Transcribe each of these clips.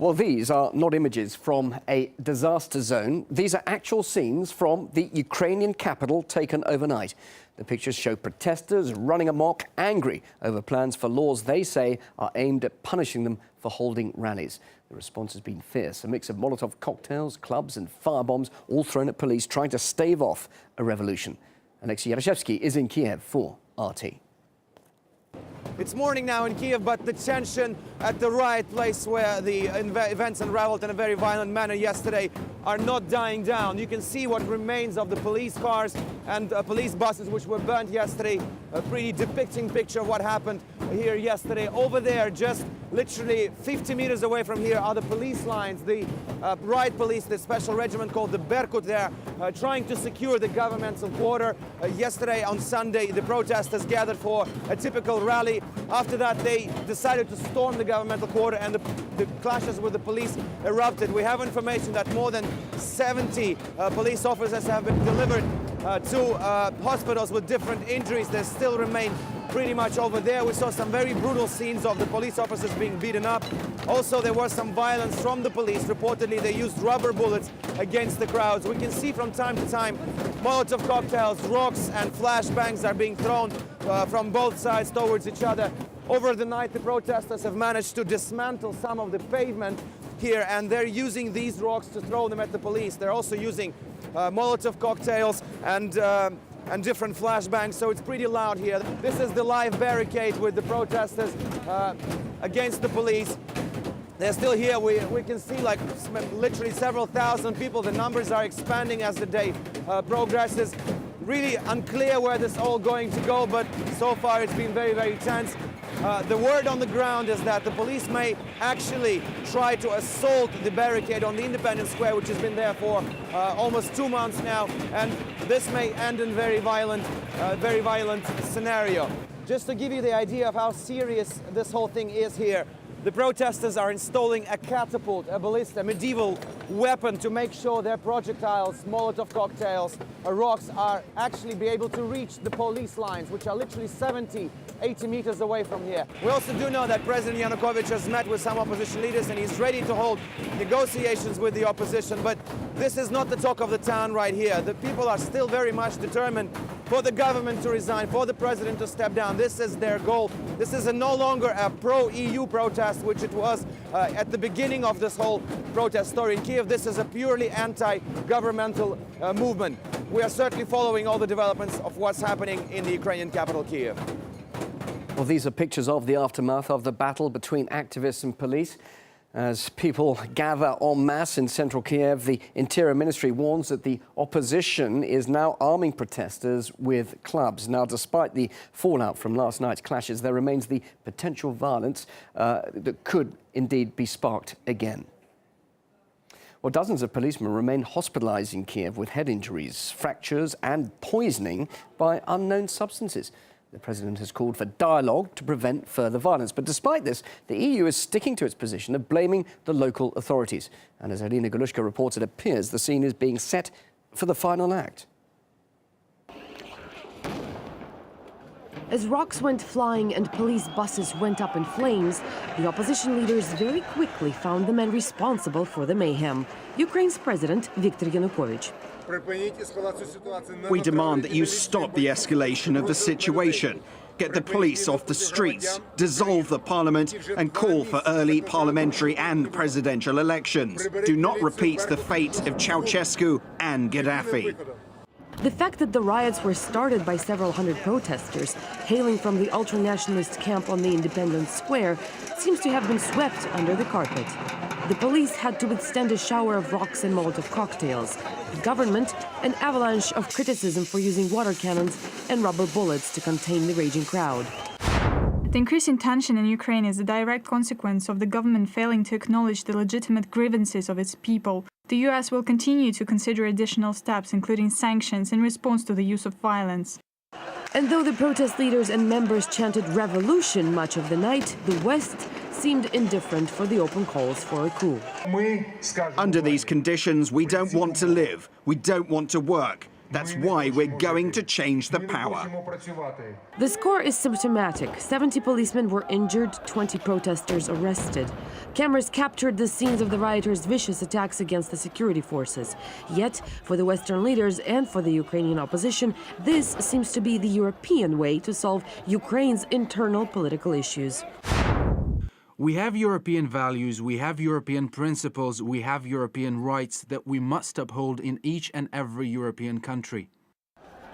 Well, these are not images from a disaster zone. These are actual scenes from the Ukrainian capital taken overnight. The pictures show protesters running amok, angry over plans for laws they say are aimed at punishing them for holding rallies. The response has been fierce, a mix of Molotov cocktails, clubs and firebombs, all thrown at police trying to stave off a revolution. Alexei Yarashevsky is in Kiev for RT. It's morning now in Kiev, but the tension at the riot place where the events unraveled in a very violent manner yesterday are not dying down. You can see what remains of the police cars and police buses which were burnt yesterday. A pretty depicting picture of what happened here yesterday. Over there, just literally 50 meters away from here, are the police lines. The riot police, the special regiment called the Berkut, there trying to secure the governmental quarter. Yesterday on Sunday, the protesters gathered for a typical rally. After that, they decided to storm the governmental quarter, and the clashes with the police erupted. We have information that more than 70 police officers have been delivered to hospitals with different injuries. They still remain pretty much over there. We saw some very brutal scenes of the police officers being beaten up. Also, there was some violence from the police. Reportedly, they used rubber bullets against the crowds. We can see from time to time Molotov cocktails, rocks and flashbangs are being thrown from both sides towards each other. Over the night, the protesters have managed to dismantle some of the pavement here, and they're using these rocks to throw them at the police. They're also using Molotov cocktails and different flashbangs, so it's pretty loud here. This is the live barricade with the protesters against the police. They're still here. We can see like literally several thousand people. The numbers are expanding as the day progresses. Really unclear where this is all going to go, but so far it's been very, very tense. The word on the ground is that the police may actually try to assault the barricade on the Independence Square, which has been there for almost 2 months now, and this may end in very violent scenario. Just to give you the idea of how serious this whole thing is here, the protesters are installing a catapult, a ballista, a medieval weapon, to make sure their projectiles, Molotov cocktails, rocks are actually be able to reach the police lines, which are literally 70, 80 meters away from here. We also do know that President Yanukovych has met with some opposition leaders and he's ready to hold negotiations with the opposition, but this is not the talk of the town right here. The people are still very much determined for the government to resign, for the president to step down. This is their goal. This is no longer a pro-EU protest, which it was at the beginning of this whole protest story in Kiev. This is a purely anti-governmental movement. We are certainly following all the developments of what's happening in the Ukrainian capital, Kiev. Well, these are pictures of the aftermath of the battle between activists and police. As people gather en masse in central Kiev, the Interior Ministry warns that the opposition is now arming protesters with clubs. Now, despite the fallout from last night's clashes, there remains the potential violence that could indeed be sparked again. Well, dozens of policemen remain hospitalized in Kiev with head injuries, fractures and poisoning by unknown substances. The president has called for dialogue to prevent further violence. But despite this, the EU is sticking to its position of blaming the local authorities. And as Irina Galushka reports, it appears the scene is being set for the final act. As rocks went flying and police buses went up in flames, the opposition leaders very quickly found the men responsible for the mayhem. Ukraine's president, Viktor Yanukovych. We demand that you stop the escalation of the situation, get the police off the streets, dissolve the parliament and call for early parliamentary and presidential elections. Do not repeat the fate of Ceausescu and Gaddafi. The fact that the riots were started by several hundred protesters hailing from the ultra-nationalist camp on the Independence Square seems to have been swept under the carpet. The police had to withstand a shower of rocks and Molotov cocktails. The government, an avalanche of criticism for using water cannons and rubber bullets to contain the raging crowd. The increasing tension in Ukraine is a direct consequence of the government failing to acknowledge the legitimate grievances of its people. The US will continue to consider additional steps, including sanctions, in response to the use of violence. And though the protest leaders and members chanted revolution much of the night, the West seemed indifferent for the open calls for a coup. Under these conditions, we don't want to live, we don't want to work. That's why we're going to change the power. The score is symptomatic. 70 policemen were injured, 20 protesters arrested. Cameras captured the scenes of the rioters' vicious attacks against the security forces. Yet, for the Western leaders and for the Ukrainian opposition, this seems to be the European way to solve Ukraine's internal political issues. We have European values, we have European principles, we have European rights that we must uphold in each and every European country.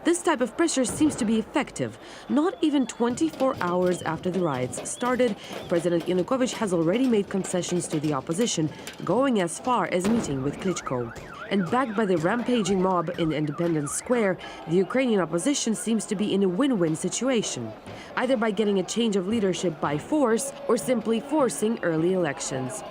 This type of pressure seems to be effective. Not even 24 hours after the riots started, President Yanukovych has already made concessions to the opposition, going as far as meeting with Klitschko. And backed by the rampaging mob in Independence Square, the Ukrainian opposition seems to be in a win-win situation, either by getting a change of leadership by force or simply forcing early elections.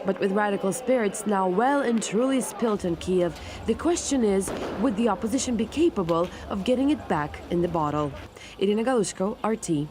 But with radical spirits now well and truly spilt in Kiev, the question is, would the opposition be capable of getting it back in the bottle? Irina Galushko, RT.